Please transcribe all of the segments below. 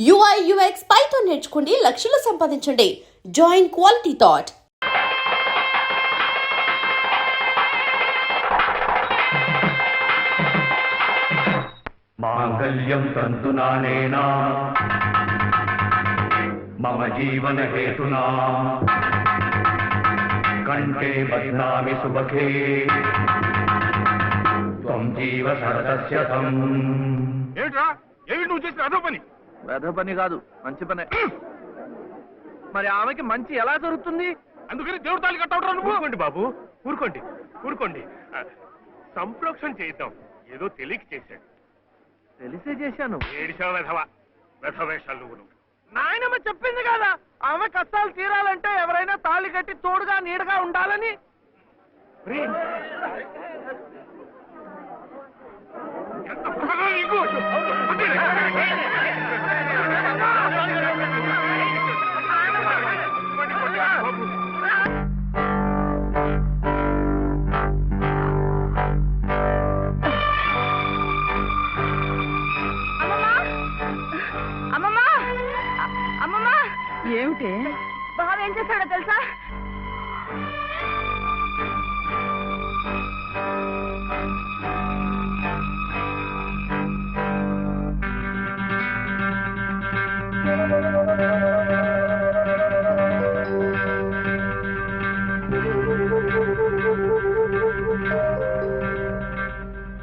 UI UX Python నేర్చుకోండి, లక్షలు సంపాదించండి. Join quality thought. మాంగళ్యం తంతునానేనా మమ జీవన హేతునా కంఠే బధ్నామి సుభగే త్వం జీవ సరదస్యతం. ఏమిట్రా ఏమిటి నువ్వు చేసిన అదో పని? వెధ పని కాదు, మంచి పనే. మరి ఆమెకి మంచి ఎలా జరుగుతుంది? అందుకని దేవుడు తాళి కట్టవడం నువ్వు. ఊరుకోండి బాబు, ఊరుకోండి ఊరుకోండి. సంప్రోక్షణ చేద్దాం. ఏదో తెలియక చేశాడు. తెలిసే చేశాను. ఏడిసా వెధవా, వెధవేషాలు నువ్వు. నాయనమ్మ చెప్పింది కదా, ఆమె కష్టాలు తీరాలంటే ఎవరైనా తాళి కట్టి తోడుగా నీడగా ఉండాలని. ఏమిటి బావ ఏం చేశాడో తెలుసా?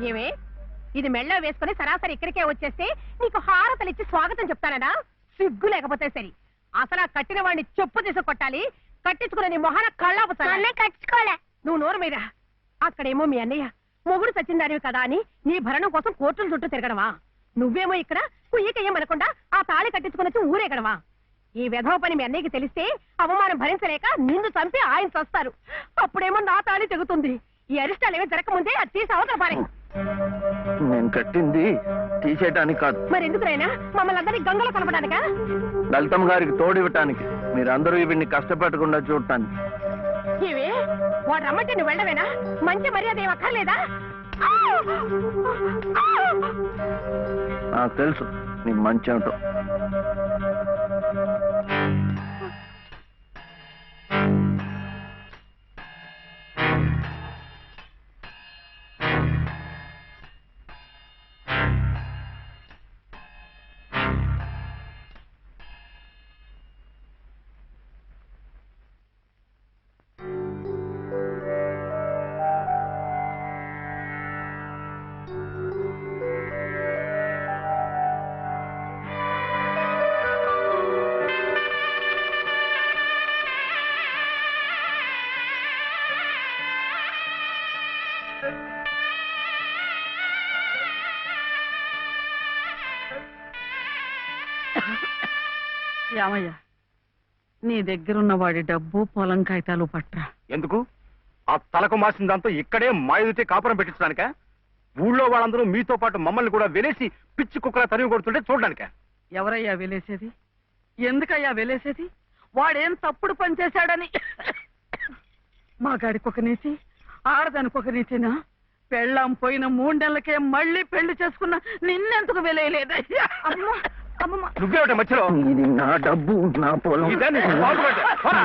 ఏమే, ఇది మెళ్ళ వేసుకుని సరాసరి ఇక్కడికే వచ్చేస్తే నీకు హారతలు ఇచ్చి స్వాగతం చెప్తానడా? సిగ్గు లేకపోతే సరి. అసలు ఆ కట్టిన వాడిని చెప్పు తీసి కొట్టాలి. కట్టించుకున్న నీ మొహన కళ్ళాపుతానే కట్టించుకోలే. నువ్వు నోరు మీద. అక్కడేమో మీ అన్నయ్య మొగుడు సచ్చిందానివి కదా అని నీ భరణం కోసం కోర్టుల చుట్టూ తిరగడమా? నువ్వేమో ఇక్కడ కుయ్యకయ్యమనకుండా ఆ తాళి కట్టించుకుని ఊరేగడమా? ఈ వెధవ పని మీ అన్నయ్యకి తెలిస్తే అవమానం భరించలేక నిన్ను చంపి ఆయన చస్తారు. అప్పుడేమో నా తాళి తెగుతుంది. ఈ అరిష్టాలు ఏమీ జరగకముందే అది తీసి అవతల పారే. నేను కట్టింది తీసేయటానికి కాదు. మరి ఎందుకురైనా మమ్మల్ని అందరినీ గంగలో కలపడానికా? లలితమ్మ గారికి తోడివ్వటానికి, మీరందరూ వీడిని కష్టపెట్టకుండా చూడటానికి. ఇవి వాడు రమ్మంటే నువ్వు వెళ్ళవేనా? మంచి మర్యాద ఏం అక్కర్లేదా? నాకు తెలుసు నీ మంచి ఏమిటో. యామయ్య, నీ దగ్గరున్న వాడి డబ్బు పొలం కాగితాలు పట్రా. ఎందుకు? ఆ తలకు మాసిన దాంతో ఇక్కడే మాయుడితే కాపురం పెట్టించడానిక? ఊళ్ళో వాళ్ళందరూ మీతో పాటు మమ్మల్ని కూడా వెలేసి పిచ్చి కుక్కల తరిమి కొడుతుంటే చూడడానిక? ఎవరయ్యా వెలేసేది? ఎందుకయ్యా వెలేసేది? వాడేం తప్పుడు పని చేశాడని? మా గాడికి ఒక నీతి, ఆడదానికి ఒక నీతినా? పెళ్ళాం పోయిన 3 నెలలకే మళ్ళీ పెళ్లి చేసుకున్న నిన్నెందుకు వెలేయలేదయ్యా? నువ్వేమిట మధ్యలో? ఇది నా డబ్బు, నా పొలం. ఇదే నీకు బాగుపడ్డా. పోరా.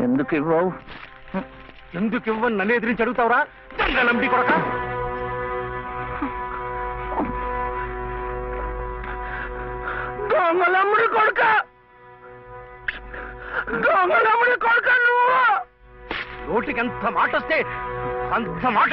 ఎందుకు ఇవ్వవు? ఎందుకు ఇవ్వని నన్ను ఎదిరించి అడుగుతావురా? నంబి కొడక. దొంగలమ్ముడి కొడుక, దొంగలమ్ముడి కొడుక నువ్వు. నోటికి ఎంత మాట వస్తే అంత మాట.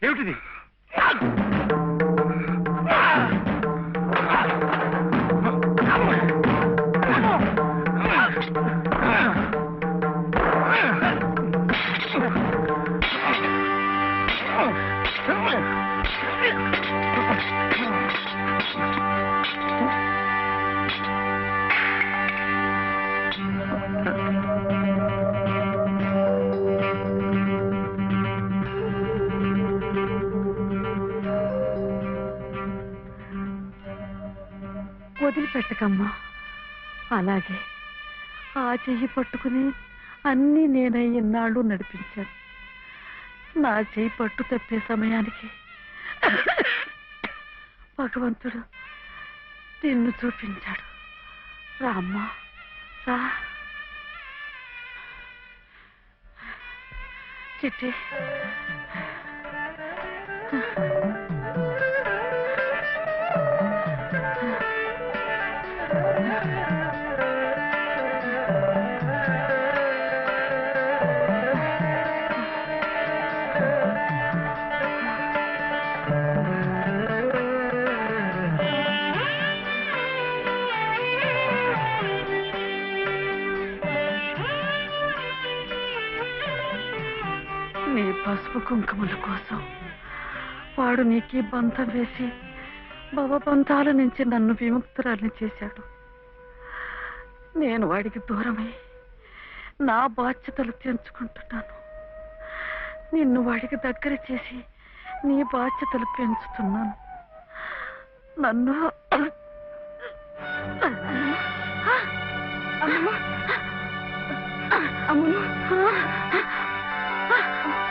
ఏమిటిది? వదిలిపెట్టకమ్మా. అలాగే ఆ చెయ్యి పట్టుకుని అన్నీ నేనే ఇన్నాళ్ళు నడిపించాను. నా చెయ్యి పట్టు తప్పే సమయానికి భగవంతుడు నిన్ను చూపించాడు. రామ్మా రా. చిట్టి నీ పసుపు కుంకుమల కోసం వాడు నీకీ బంధం వేసి భవబంధాల నుంచి నన్ను విముక్తురాల్ని చేశాడు. నేను వాడికి దూరమై నా బాధ్యతలు తెంచుకుంటున్నాను. నిన్ను వాడికి దగ్గర చేసి నీ బాధ్యతలు పెంచుతున్నాను. నన్ను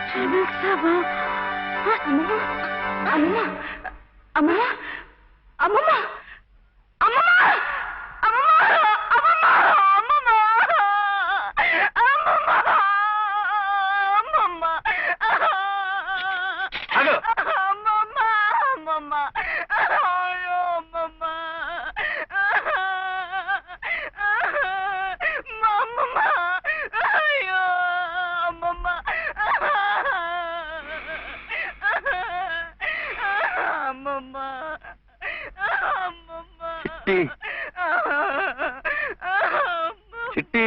క్షమించావా? అమ్మమ్మ అమ్మమ్మ అమ్మమ్మ అమ్మమ్మ చిట్టి,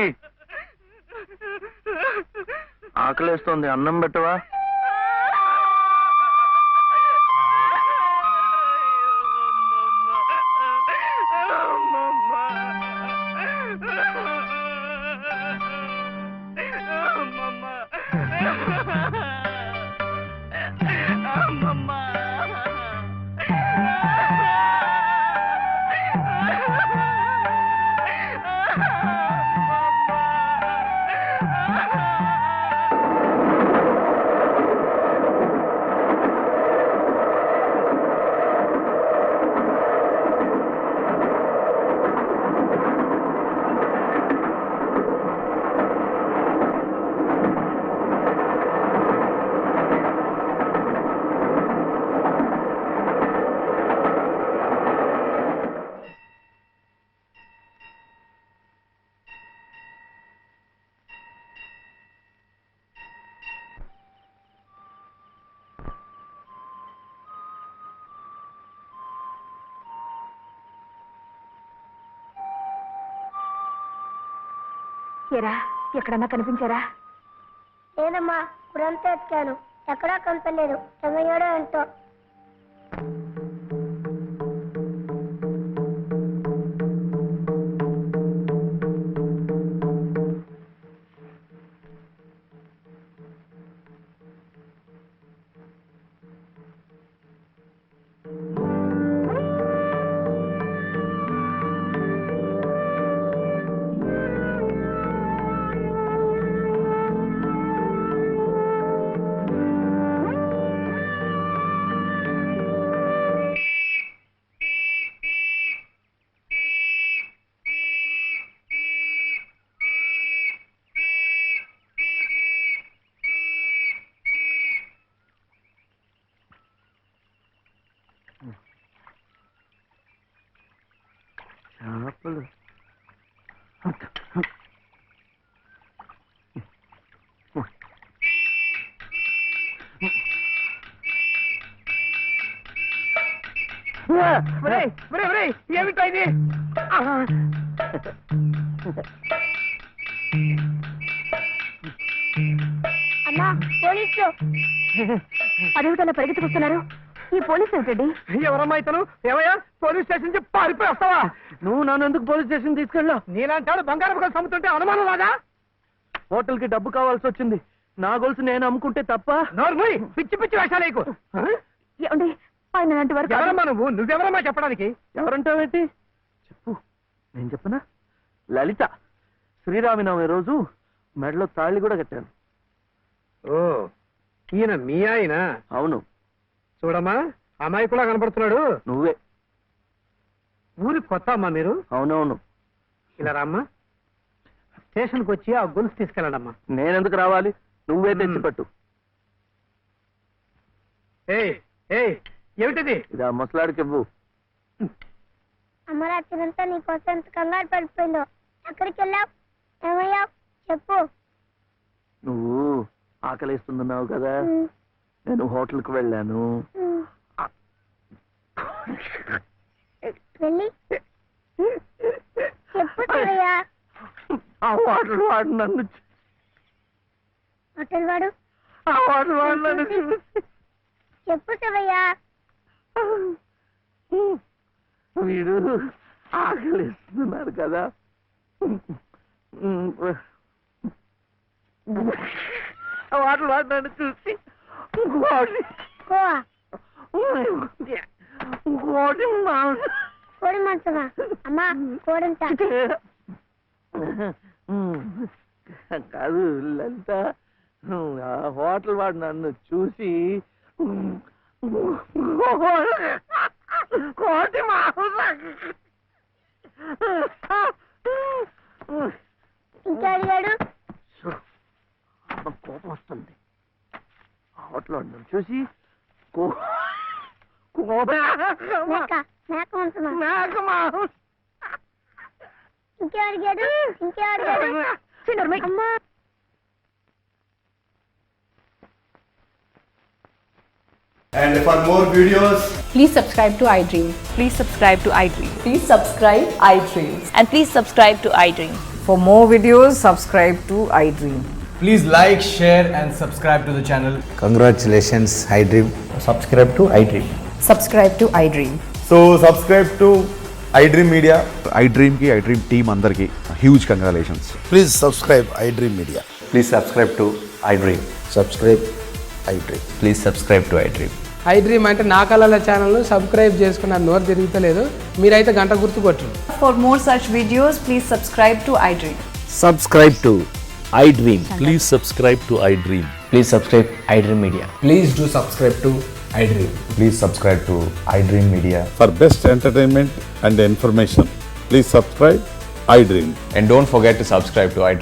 ఆకలేస్తోంది, అన్నం పెట్టవా? ఏరా, ఎక్కడన్నా కనిపించారా? లేదమ్మా, ఊరంతా ఎత్తాను, ఎక్కడా కనపడలేదు. ఏమయ్యాడో ఏంటో. చేపలు ఏమిటా ఇది? అన్నా, పోలీసులు! అదేమిటన్నా పరిగెత్తుకొస్తున్నారు? ఈ పోలీసు ఏమిటండి? ఎవరమ్మా ఇతను? ఏమయ్యా, పోలీస్ స్టేషన్ నుంచి పారిపోయి వస్తావా? నువ్వు నన్ను ఎందుకు పోలీస్ స్టేషన్ తీసుకెళ్ళావు? నీలాంటాడు బంగారం గొలుసు అమ్ముతుంటే అనుమానం రాదా? హోటల్ కి డబ్బు కావాల్సి వచ్చింది. నా గొలుసు నేను అమ్ముకుంటే తప్ప? నోర్మూయ్, పిచ్చి పిచ్చి వేషాలేకు. ఏమండి, ఆయన అలాంటి వరకు ఎవరమ్మా నువ్వు? నువ్వెవరమ్మా చెప్పడానికి? ఎవరంటావేంటి? నేను చెప్పనా? లలిత శ్రీరామనవమి రోజు మెడలో తాళి కూడా కట్టాను. ఓ ఈయన మీ ఆయన? అవును. చూడమ్మా అమ్మాయి కూడా కనపడుతున్నాడు. నువ్వే. ఊరికి కొత్త అమ్మా మీరు? అవునవును. ఇలా రామ్మా, స్టేషన్కి వచ్చి ఆ గొలుసు తీసుకెళ్ళండమ్మా. నేనెందుకు రావాలి? నువ్వే తెచ్చిపట్టు. ఏయ్ ఏయ్ ఏమిటిది? ఇది ఆ ముసలాడికి ఇవ్వు. అమ్మ రాత్రంతా నీకోసం ఎంత కంగారు పడిపోయిందో. ఎక్కడికి వెళ్ళావు? ఏమయ్యావు చెప్పు. నువ్వు ఆకలిస్తున్నావు కదా, నేను హోటల్కి వెళ్ళాను. వెళ్ళి చెప్పు శివయ్య. ఆ హోటల్ వాడు నన్ను హోటల్ వాడు ఆ హోటల్ వాడు నన్ను చెప్పు శివయ్య. వీడు ఆకలిస్తున్నారు కదా, వాటర్ వాడు నన్ను చూసి ఇంకోటి కోడి మాంసమా? అమ్మా కోడింత కాదు లలిత, ఆ హోటల్ వాడు నన్ను చూసి కోటి ఇంకా అడిగాడు. కోపం వస్తుంది. హోటల్ వాడు నన్ను చూసి మేక మాంసమా? ఇంకే అడిగాడు. ఇంకే అడిగాడు. అమ్మా And for more videos, Please subscribe to iDream. Please subscribe to iDream. Please subscribe iDream. And please subscribe to iDream. For more videos, subscribe to iDream. please like, share and subscribe to the channel. Congratulations, iDream. Subscribe to iDream. Subscribe to iDream. So subscribe to iDream Media. iDream ki iDream team andarki huge congratulations. Please subscribe iDream Media. Please subscribe to iDream. Subscribe iDream. Please subscribe to iDream. iDream అంటే నా కళల channel subscribe చేసుకున్న నోరు తిరుగుతలేదు. మీరైతే గంట గుర్తు కొట్టండి. For more such videos, please subscribe to iDream. Subscribe to iDream. Please subscribe to iDream. Please subscribe iDream Media. Please do subscribe to iDream. Please subscribe to iDream Media. For best entertainment and information, please subscribe iDream. And don't forget to subscribe to iDream.